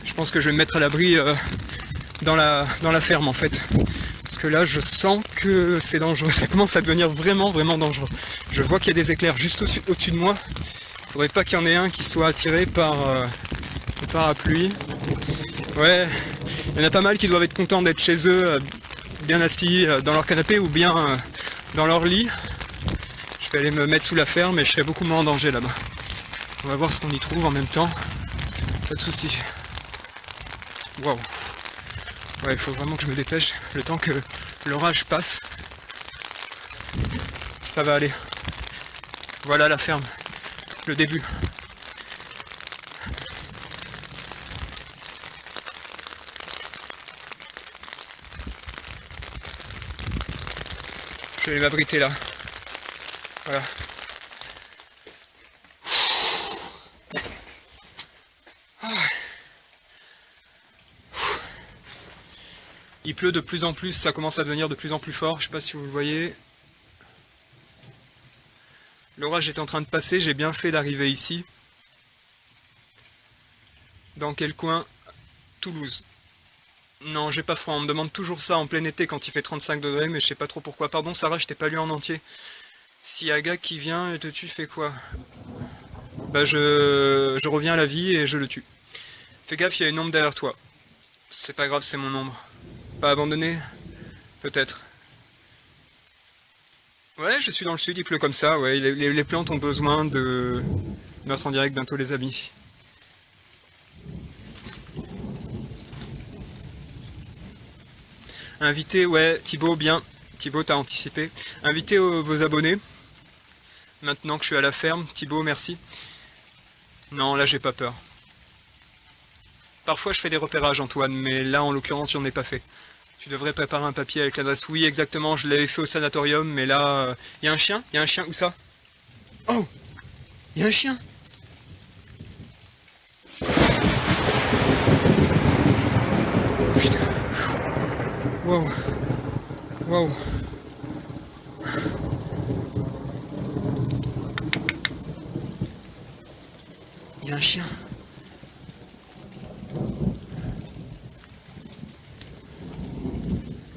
Je pense que je vais me mettre à l'abri dans la ferme en fait. Parce que là je sens que c'est dangereux, ça commence à devenir vraiment dangereux. Je vois qu'il y a des éclairs juste au-dessus de moi. Faudrait pas qu'il y en ait un qui soit attiré par le parapluie. Ouais, il y en a pas mal qui doivent être contents d'être chez eux, bien assis dans leur canapé ou bien dans leur lit. Je vais aller me mettre sous la ferme et je serai beaucoup moins en danger là-bas. On va voir ce qu'on y trouve en même temps. Pas de soucis. Waouh. Ouais, il faut vraiment que je me dépêche le temps que l'orage passe. Ça va aller. Voilà la ferme. Le début. Je vais m'abriter là. Voilà. Il pleut de plus en plus, ça commence à devenir de plus en plus fort, je sais pas si vous le voyez. L'orage est en train de passer, j'ai bien fait d'arriver ici. Dans quel coin? Toulouse. Non, j'ai pas froid, on me demande toujours ça en plein été quand il fait 35 degrés, mais je sais pas trop pourquoi. Pardon Sarah, je t'ai pas lu en entier. Si un gars qui vient et te tue, fais quoi? Bah je reviens à la vie et je le tue. Fais gaffe, il y a une ombre derrière toi. C'est pas grave, c'est mon ombre. Pas abandonné? Peut-être. Ouais, je suis dans le sud, il pleut comme ça, ouais. Les plantes ont besoin de mettre en direct bientôt les amis. Invitez, ouais, Thibaut, bien. Thibaut, t'as anticipé. Invitez vos abonnés. Maintenant que je suis à la ferme. Thibaut, merci. Non, là, j'ai pas peur. Parfois, je fais des repérages, Antoine, mais là, en l'occurrence, j'en ai pas fait. Tu devrais préparer un papier avec l'adresse. Oui, exactement, je l'avais fait au sanatorium, mais là... y a un chien? Y a un chien? Où ça? Oh! Y a un chien! Putain. Wow. Wow. Il y a un chien.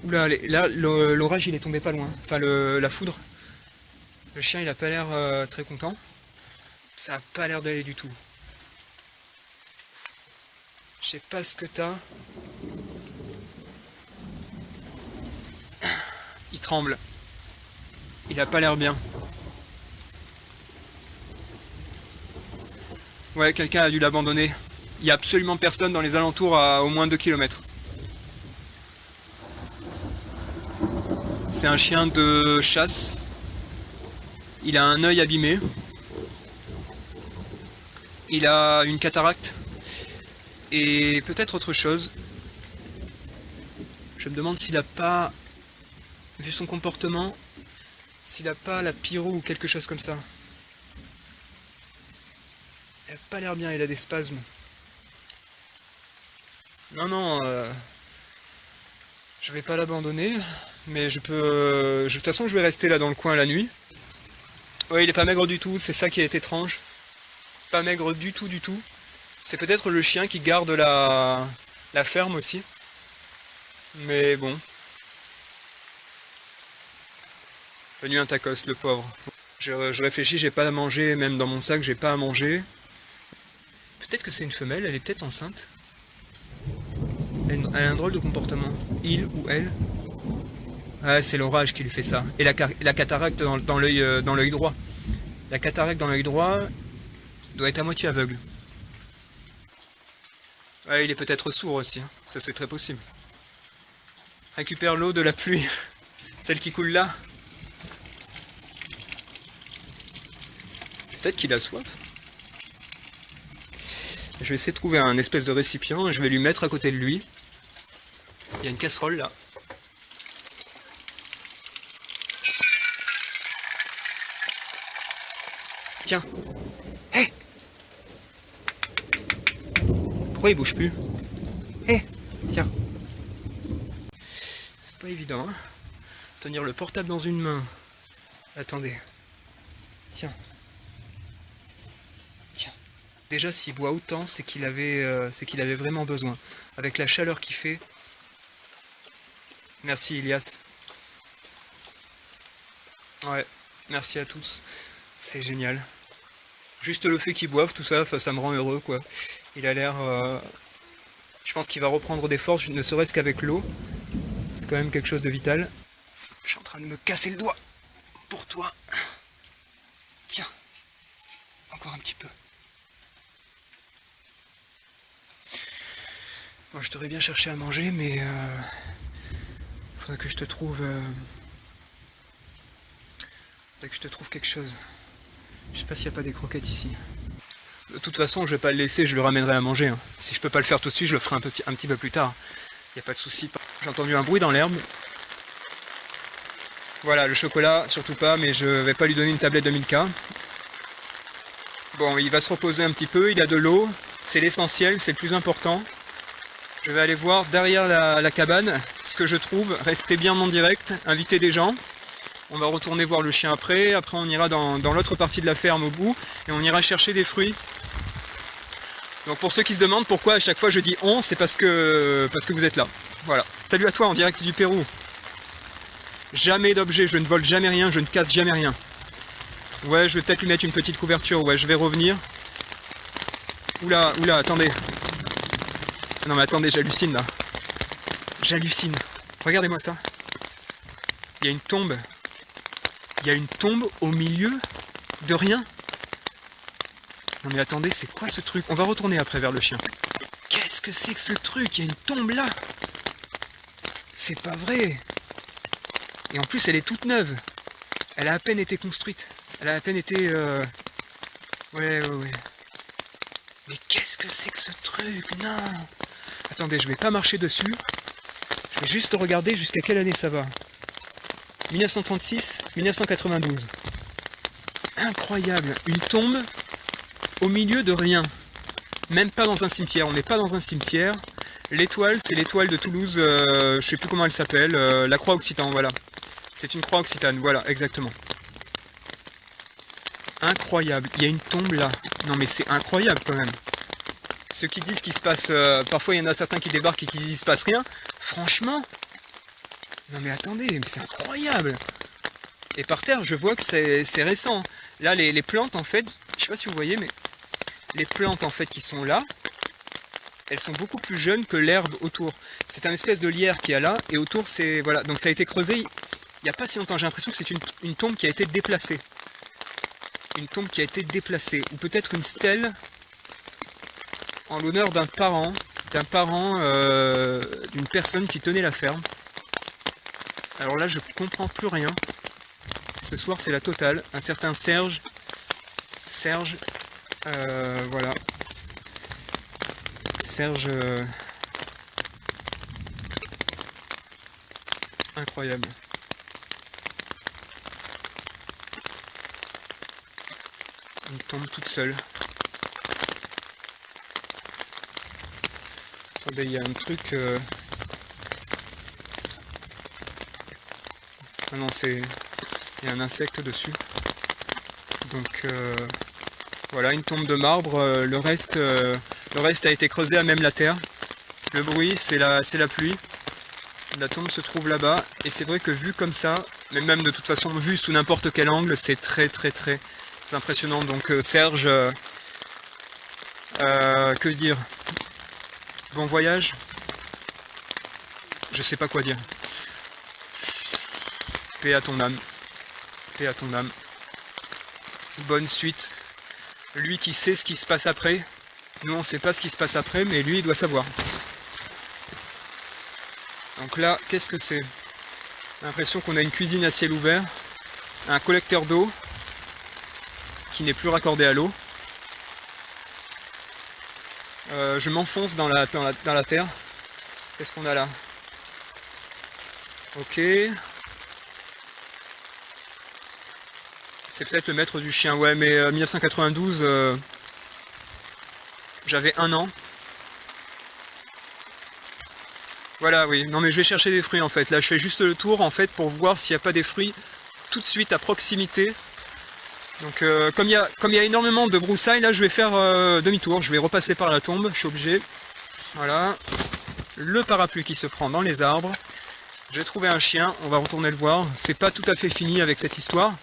Oula, là, l'orage il est tombé pas loin. Enfin, la foudre. Le chien il a pas l'air très content. Ça a pas l'air d'aller du tout. Je sais pas ce que t'as. Il tremble. Il a pas l'air bien. Ouais, quelqu'un a dû l'abandonner. Il y a absolument personne dans les alentours à au moins 2 km. C'est un chien de chasse. Il a un œil abîmé. Il a une cataracte. Et peut-être autre chose. Je me demande s'il a pas, vu son comportement, s'il a pas la pyro ou quelque chose comme ça. Il a pas l'air bien, il a des spasmes. Non, non, je vais pas l'abandonner, mais je peux... de toute façon, je vais rester là dans le coin la nuit. Ouais, il est pas maigre du tout, c'est ça qui est étrange. Pas maigre du tout, du tout. C'est peut-être le chien qui garde la ferme aussi. Mais bon. Venu un tacos, le pauvre. Je réfléchis, j'ai pas à manger, même dans mon sac, j'ai pas à manger. Peut-être que c'est une femelle, elle est peut-être enceinte. Elle a un drôle de comportement. Il ou elle. Ah, c'est l'orage qui lui fait ça. Et la cataracte dans l'œil droit. La cataracte dans l'œil droit doit être à moitié aveugle. Ouais, il est peut-être sourd aussi, hein. Ça c'est très possible. Récupère l'eau de la pluie. Celle qui coule là. Peut-être qu'il a soif. Je vais essayer de trouver un espèce de récipient et je vais lui mettre à côté de lui. Il y a une casserole là. Tiens. Hé hey. Pourquoi il bouge plus? Hé hey. Tiens. C'est pas évident, hein. Tenir le portable dans une main. Attendez. Tiens. Tiens. Déjà, s'il boit autant, c'est qu'il avait vraiment besoin. Avec la chaleur qu'il fait. Merci Ilias. Ouais, merci à tous. C'est génial. Juste le fait qu'il boive, tout ça, ça me rend heureux, quoi. Il a l'air... Je pense qu'il va reprendre des forces, ne serait-ce qu'avec l'eau. C'est quand même quelque chose de vital. Je suis en train de me casser le doigt. Pour toi. Tiens. Encore un petit peu. Bon, je t'aurais bien cherché à manger, mais faudrait que je te trouve quelque chose. Je sais pas s'il n'y a pas des croquettes ici. De toute façon, je vais pas le laisser, je le ramènerai à manger. Hein. Si je peux pas le faire tout de suite, je le ferai un petit peu plus tard. Il n'y a pas de souci. J'ai entendu un bruit dans l'herbe. Voilà, le chocolat, surtout pas, mais je vais pas lui donner une tablette de Milka. Bon, il va se reposer un petit peu, il a de l'eau. C'est l'essentiel, c'est le plus important. Je vais aller voir derrière la cabane ce que je trouve. Restez bien en direct, invitez des gens. On va retourner voir le chien après. Après, on ira dans l'autre partie de la ferme au bout. Et on ira chercher des fruits. Donc pour ceux qui se demandent pourquoi à chaque fois je dis on, c'est parce que vous êtes là. Voilà. Salut à toi en direct du Pérou. Jamais d'objet, je ne vole jamais rien, je ne casse jamais rien. Ouais, je vais peut-être lui mettre une petite couverture. Ouais, je vais revenir. Oula, attendez. Non mais attendez, j'hallucine là. J'hallucine. Regardez-moi ça. Il y a une tombe. Il y a une tombe au milieu de rien. Non mais attendez, c'est quoi ce truc? On va retourner après vers le chien. Qu'est-ce que c'est que ce truc? Il y a une tombe là. C'est pas vrai. Et en plus, elle est toute neuve. Elle a à peine été construite. Elle a à peine été... Ouais. Mais qu'est-ce que c'est que ce truc? Non. Attendez, je vais pas marcher dessus. Je vais juste regarder jusqu'à quelle année ça va. 1936, 1992. Incroyable. Une tombe au milieu de rien. Même pas dans un cimetière. On n'est pas dans un cimetière. L'étoile, c'est l'étoile de Toulouse. Je sais plus comment elle s'appelle. La croix occitane, voilà. C'est une croix occitane, voilà, exactement. Incroyable. Il y a une tombe là. Non mais c'est incroyable quand même. Ceux qui disent qu'il se passe... parfois il y en a certains qui débarquent et qui disent qu'il se passe rien. Franchement. Non mais attendez, mais c'est incroyable. Et par terre, je vois que c'est récent. Là, les plantes en fait, je sais pas si vous voyez, mais les plantes en fait qui sont là, elles sont beaucoup plus jeunes que l'herbe autour. C'est un espèce de lierre qu'il y a là, et autour c'est... Voilà, donc ça a été creusé il n'y a pas si longtemps. J'ai l'impression que c'est une tombe qui a été déplacée. Une tombe qui a été déplacée. Ou peut-être une stèle en l'honneur d'un parent d'une personne qui tenait la ferme. Alors là, je comprends plus rien. Ce soir, c'est la totale. Un certain Serge. Voilà. Serge... Incroyable. Une tombe toute seule. Attendez, il y a un truc... Ah non, c'est... Il y a un insecte dessus. Donc, voilà, une tombe de marbre. Le reste a été creusé à même la terre. Le bruit, c'est la pluie. La tombe se trouve là-bas. Et c'est vrai que vu comme ça, mais même de toute façon, vu sous n'importe quel angle, c'est très impressionnant. Donc, Serge, que dire? Bon voyage. Je sais pas quoi dire. Paix à ton âme. Paix à ton âme. Bonne suite. Lui qui sait ce qui se passe après. Nous on sait pas ce qui se passe après, mais lui il doit savoir. Donc là, qu'est-ce que c'est? J'ai l'impression qu'on a une cuisine à ciel ouvert. Un collecteur d'eau qui n'est plus raccordé à l'eau. Je m'enfonce dans la terre. Qu'est-ce qu'on a là? Ok. C'est peut-être le maître du chien. Ouais, mais 1992, j'avais 1 an. Voilà, oui. Non, mais je vais chercher des fruits en fait. Là, je fais juste le tour en fait pour voir s'il n'y a pas des fruits tout de suite à proximité. Donc comme il y a énormément de broussailles, là je vais faire demi-tour, je vais repasser par la tombe, je suis obligé. Voilà, le parapluie qui se prend dans les arbres. J'ai trouvé un chien, on va retourner le voir. C'est pas tout à fait fini avec cette histoire.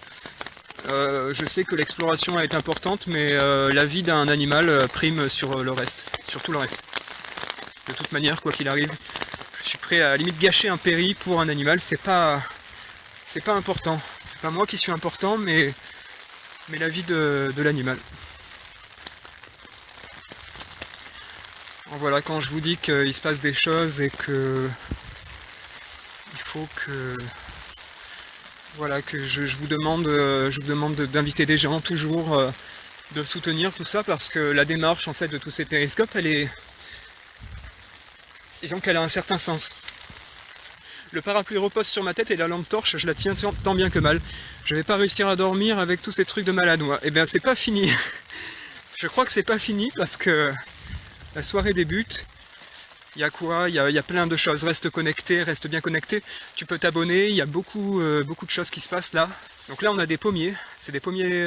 Je sais que l'exploration est importante, mais la vie d'un animal prime sur le reste, sur tout le reste. De toute manière, quoi qu'il arrive, je suis prêt à limite gâcher un péri pour un animal. C'est pas important. C'est pas moi qui suis important, mais la vie de l'animal. Voilà, quand je vous dis qu'il se passe des choses et que il faut que voilà que je vous demande d'inviter des gens toujours, de soutenir tout ça, parce que la démarche en fait de tous ces périscopes, elle est, disons qu'elle a un certain sens. Le parapluie repose sur ma tête et la lampe torche, je la tiens tant bien que mal. Je vais pas réussir à dormir avec tous ces trucs de maladroit. Eh bien c'est pas fini. Je crois que c'est pas fini parce que la soirée débute. Il y a quoi? Il y a plein de choses. Reste connecté, reste bien connecté. Tu peux t'abonner, il y a beaucoup de choses qui se passent là. Donc là on a des pommiers. C'est des pommiers...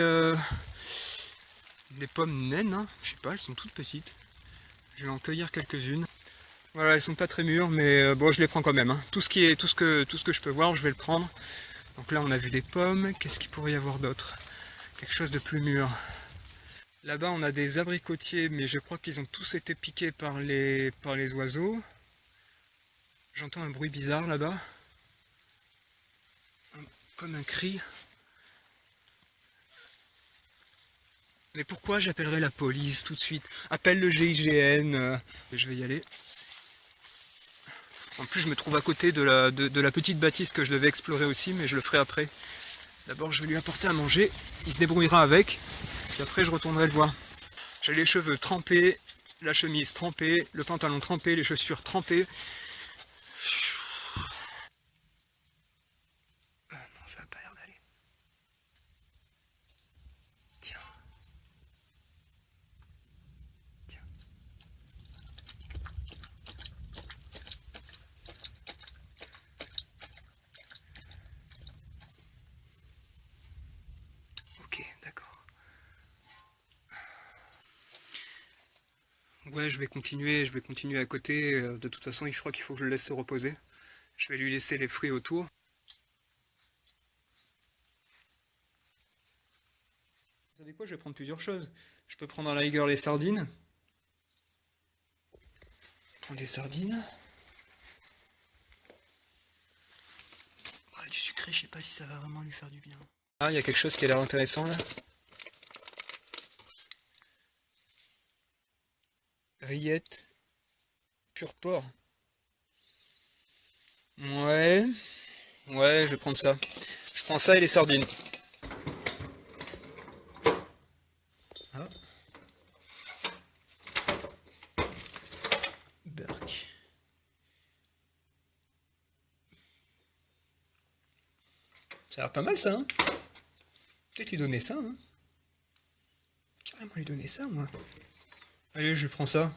des pommes naines, hein. Je sais pas, elles sont toutes petites. Je vais en cueillir quelques-unes. Voilà, elles sont pas très mûres, mais bon, je les prends quand même, hein. Tout ce que je peux voir, je vais le prendre. Donc là, on a vu des pommes. Qu'est-ce qu'il pourrait y avoir d'autre? Quelque chose de plus mûr. Là-bas, on a des abricotiers, mais je crois qu'ils ont tous été piqués par les oiseaux. J'entends un bruit bizarre là-bas. Comme un cri. Mais pourquoi j'appellerai la police tout de suite? Appelle le GIGN. Je vais y aller. En plus, je me trouve à côté de la petite bâtisse que je devais explorer aussi, mais je le ferai après. D'abord, je vais lui apporter à manger. Il se débrouillera avec. Puis après, je retournerai le voir. J'ai les cheveux trempés, la chemise trempée, le pantalon trempé, les chaussures trempées. Non, ça n'a pas l'air d'aller. Tiens. Tiens. Ok, d'accord. Ouais, je vais continuer à côté. De toute façon, je crois qu'il faut que je le laisse se reposer. Je vais lui laisser les fruits autour. Vous savez quoi, je vais prendre plusieurs choses. Je peux prendre à la rigueur les sardines. Prendre des sardines. Ouais, du sucré, je sais pas si ça va vraiment lui faire du bien. Ah, il y a quelque chose qui a l'air intéressant là. Rillettes. Pur porc. Ouais. Ouais, je vais prendre ça. Je prends ça et les sardines. Ah. Berk. Ça a l'air pas mal ça, hein? Peut-être lui donner ça, hein? Carrément lui donner ça, moi. Allez, je lui prends ça.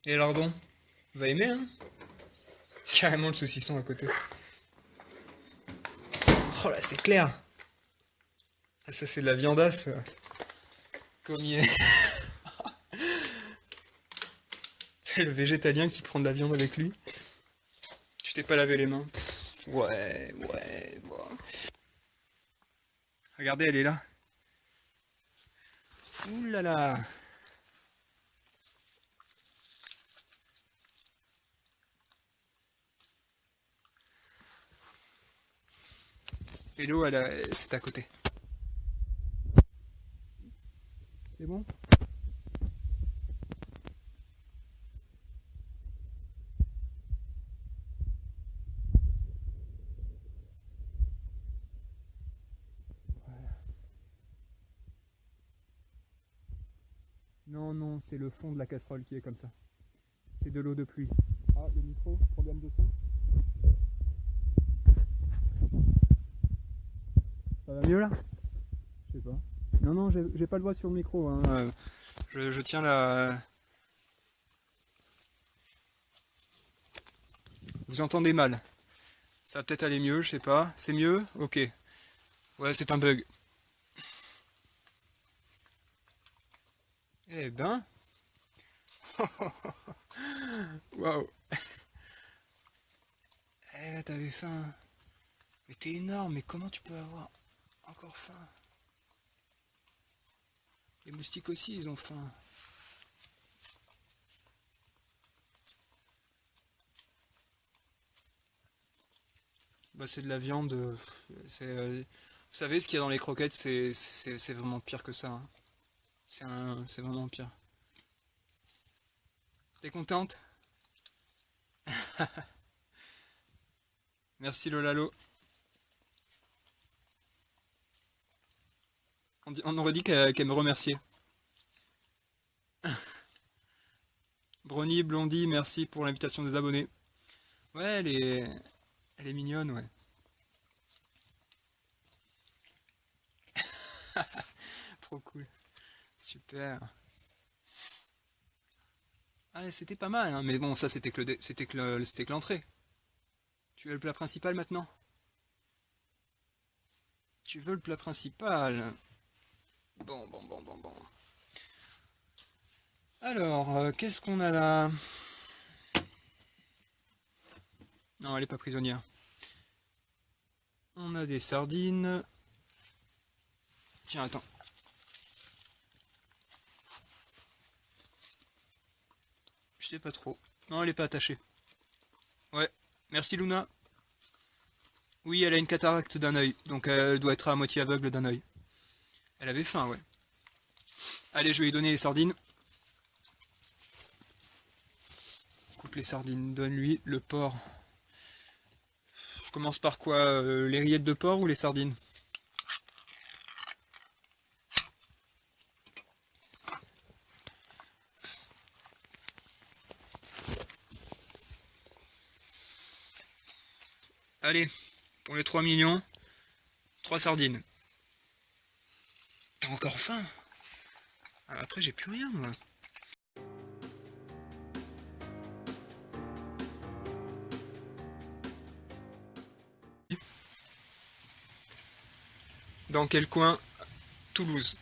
Et lardon. Il va aimer, hein? Carrément le saucisson à côté. Oh là, c'est clair! Ah, ça, c'est de la viandasse. Comme il est. C'est le végétalien qui prend de la viande avec lui. Tu t'es pas lavé les mains. Ouais. Bon. Regardez, elle est là. Ouh là là. Et l'eau, c'est à côté. C'est bon? Non, c'est le fond de la casserole qui est comme ça. C'est de l'eau de pluie. Ah, le micro, problème de son. Ça va mieux là? Je sais pas. Non, j'ai pas le doigt sur le micro, hein. Je tiens la... Vous entendez mal. Ça va peut-être aller mieux, je sais pas. C'est mieux? Ok. Ouais, c'est un bug. ben... Waouh. Eh là, t'avais faim. Mais t'es énorme, mais comment tu peux avoir encore faim? Les moustiques aussi, ils ont faim. Bah, c'est de la viande. Vous savez, ce qu'il y a dans les croquettes, c'est vraiment pire que ça, hein. C'est vraiment pire. T'es contente? Merci Lolalo. On aurait dit qu'elle me remerciait. Brony, Blondie, merci pour l'invitation des abonnés. Ouais, elle est mignonne, ouais. Trop cool. Super. Ah, c'était pas mal, hein, mais bon, ça c'était que l'entrée. Tu veux le plat principal maintenant? Tu veux le plat principal? Bon. Alors, qu'est-ce qu'on a là? Non, elle est pas prisonnière. On a des sardines. Tiens, attends. Je sais pas trop. Non, elle est pas attachée. Ouais, merci Luna. Oui, elle a une cataracte d'un œil, donc elle doit être à moitié aveugle d'un œil. Elle avait faim, ouais. Allez, je vais lui donner les sardines. Coupe les sardines, donne-lui le porc. Je commence par quoi? Les rillettes de porc ou les sardines? Allez, pour les 3 millions, 3 sardines. T'as encore faim? Après, j'ai plus rien, moi. Dans quel coin? Toulouse.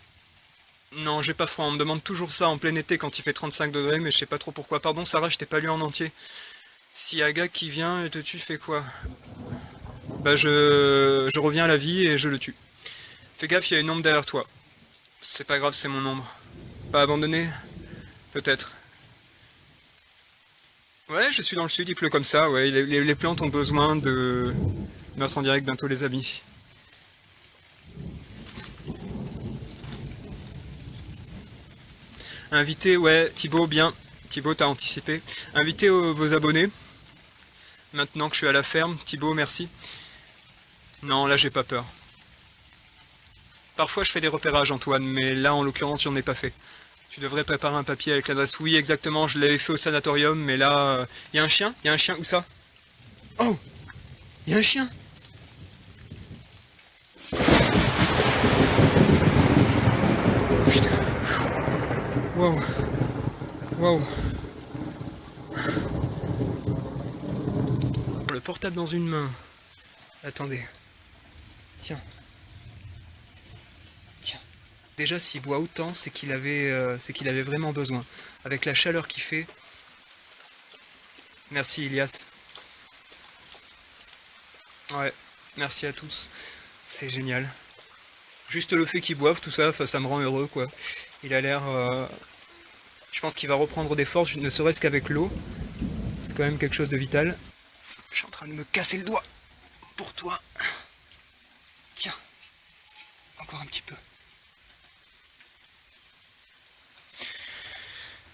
Non, j'ai pas froid, on me demande toujours ça en plein été quand il fait 35 degrés, mais je sais pas trop pourquoi. Pardon Sarah, je t'ai pas lu en entier. Si y a un gars qui vient et te tue, fais quoi? Bah je reviens à la vie et je le tue. Fais gaffe, il y a une ombre derrière toi. C'est pas grave, c'est mon ombre. Pas abandonné? Peut-être. Ouais, je suis dans le sud, il pleut comme ça, ouais. Les plantes ont besoin de meurtre en direct bientôt, les amis. Invité, ouais, Thibaut, bien. Thibaut, t'as anticipé. Invité vos abonnés. Maintenant que je suis à la ferme. Thibaut, merci. Non, là, j'ai pas peur. Parfois, je fais des repérages, Antoine, mais là, en l'occurrence, j'en ai pas fait. Tu devrais préparer un papier avec l'adresse. Oui, exactement, je l'avais fait au sanatorium, mais là... y a un chien? Y a un chien? Où ça? Oh! Y a un chien? Putain. Wow. Wow. Le portable dans une main. Attendez. Tiens. Tiens. Déjà, s'il boit autant, c'est qu'il avait vraiment besoin. Avec la chaleur qu'il fait. Merci, Ilias. Ouais, merci à tous. C'est génial. Juste le fait qu'il boive, tout ça, ça me rend heureux, quoi. Il a l'air... Je pense qu'il va reprendre des forces, ne serait-ce qu'avec l'eau. C'est quand même quelque chose de vital. Je suis en train de me casser le doigt. Pour toi. Tiens. Encore un petit peu.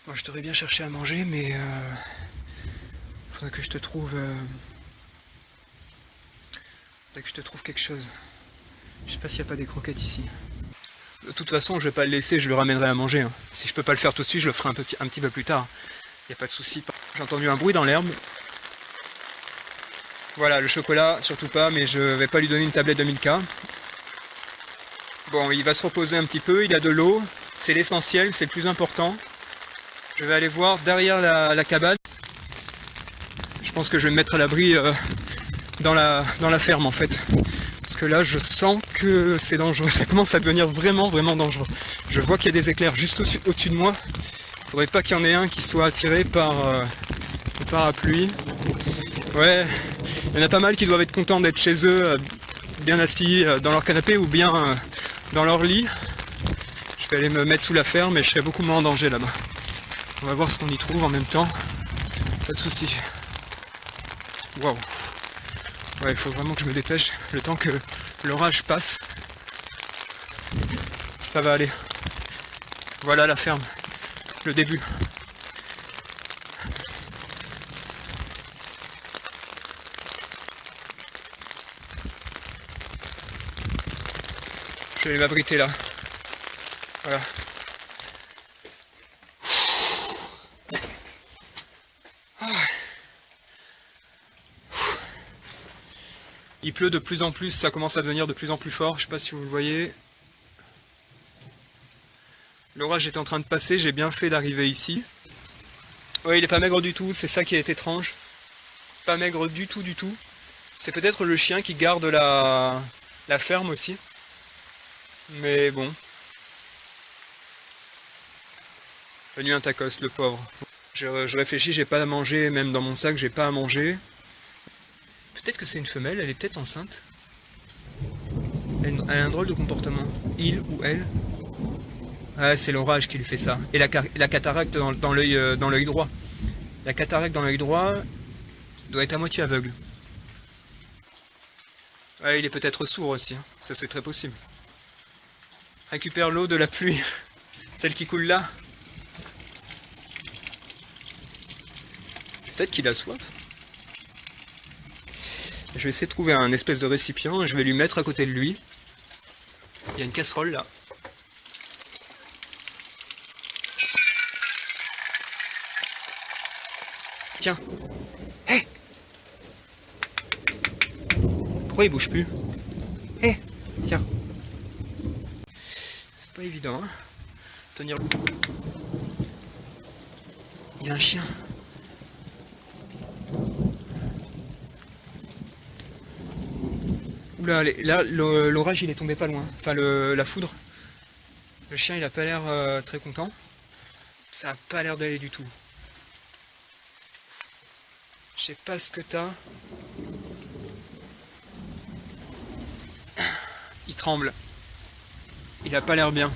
Moi, je t'aurais bien cherché à manger, mais... faudrait que je te trouve... faudrait que je te trouve quelque chose. Je sais pas s'il n'y a pas des croquettes ici. De toute façon, je vais pas le laisser, je le ramènerai à manger, hein. Si je peux pas le faire tout de suite, je le ferai un petit peu plus tard. Il n'y a pas de souci. J'ai entendu un bruit dans l'herbe. Voilà, le chocolat, surtout pas, mais je vais pas lui donner une tablette de Milka. Bon, il va se reposer un petit peu, il a de l'eau. C'est l'essentiel, c'est le plus important. Je vais aller voir derrière la cabane. Je pense que je vais me mettre à l'abri dans la ferme, en fait. Parce Parce que là, je sens que c'est dangereux. Ça commence à devenir vraiment, vraiment dangereux. Je vois qu'il y a des éclairs juste au-dessus de moi. Faudrait pas qu'il y en ait un qui soit attiré par le parapluie. Ouais, il y en a pas mal qui doivent être contents d'être chez eux, bien assis dans leur canapé ou bien dans leur lit. Je vais aller me mettre sous la ferme et je serai beaucoup moins en danger là-bas. On va voir ce qu'on y trouve en même temps. Pas de soucis. Waouh. Ouais, il faut vraiment que je me dépêche le temps que l'orage passe. Ça va aller. Voilà la ferme. Le début. Je vais m'abriter là. Voilà. Il pleut de plus en plus, ça commence à devenir de plus en plus fort, je sais pas si vous le voyez. L'orage est en train de passer, j'ai bien fait d'arriver ici. Ouais, il est pas maigre du tout, c'est ça qui est étrange. Pas maigre du tout, du tout. C'est peut-être le chien qui garde la ferme aussi. Mais bon. Venu un tacos, le pauvre. Je réfléchis, j'ai pas à manger, même dans mon sac, j'ai pas à manger. Peut-être que c'est une femelle, elle est peut-être enceinte. Elle a un drôle de comportement. Il ou elle. Ah, c'est l'orage qui lui fait ça. Et la cataracte dans l'œil droit. La cataracte dans l'œil droit doit être à moitié aveugle. Ouais, il est peut-être sourd aussi, hein. Ça c'est très possible. Récupère l'eau de la pluie. Celle qui coule là. Peut-être qu'il a soif. Je vais essayer de trouver un espèce de récipient et je vais lui mettre à côté de lui. Il y a une casserole là. Tiens. Hé hey. Pourquoi il bouge plus? Hé hey. Tiens. C'est pas évident, hein. Tenir. Il y a un chien. Oula, là, l'orage il est tombé pas loin. Enfin, la foudre. Le chien il a pas l'air très content. Ça a pas l'air d'aller du tout. Je sais pas ce que t'as. Il tremble. Il a pas l'air bien.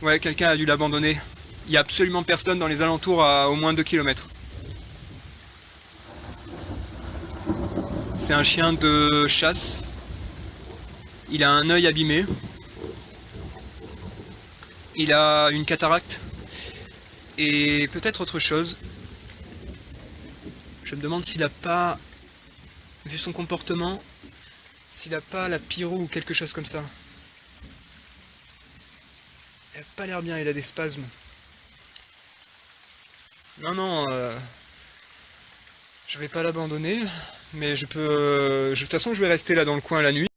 Ouais, quelqu'un a dû l'abandonner. Il y a absolument personne dans les alentours à au moins 2 km. C'est un chien de chasse. Il a un œil abîmé. Il a une cataracte. Et peut-être autre chose. Je me demande s'il a pas, vu son comportement, s'il a pas la pyro ou quelque chose comme ça. Il a pas l'air bien, il a des spasmes. Non, non, je vais pas l'abandonner, mais je peux... de toute façon, je vais rester là dans le coin la nuit.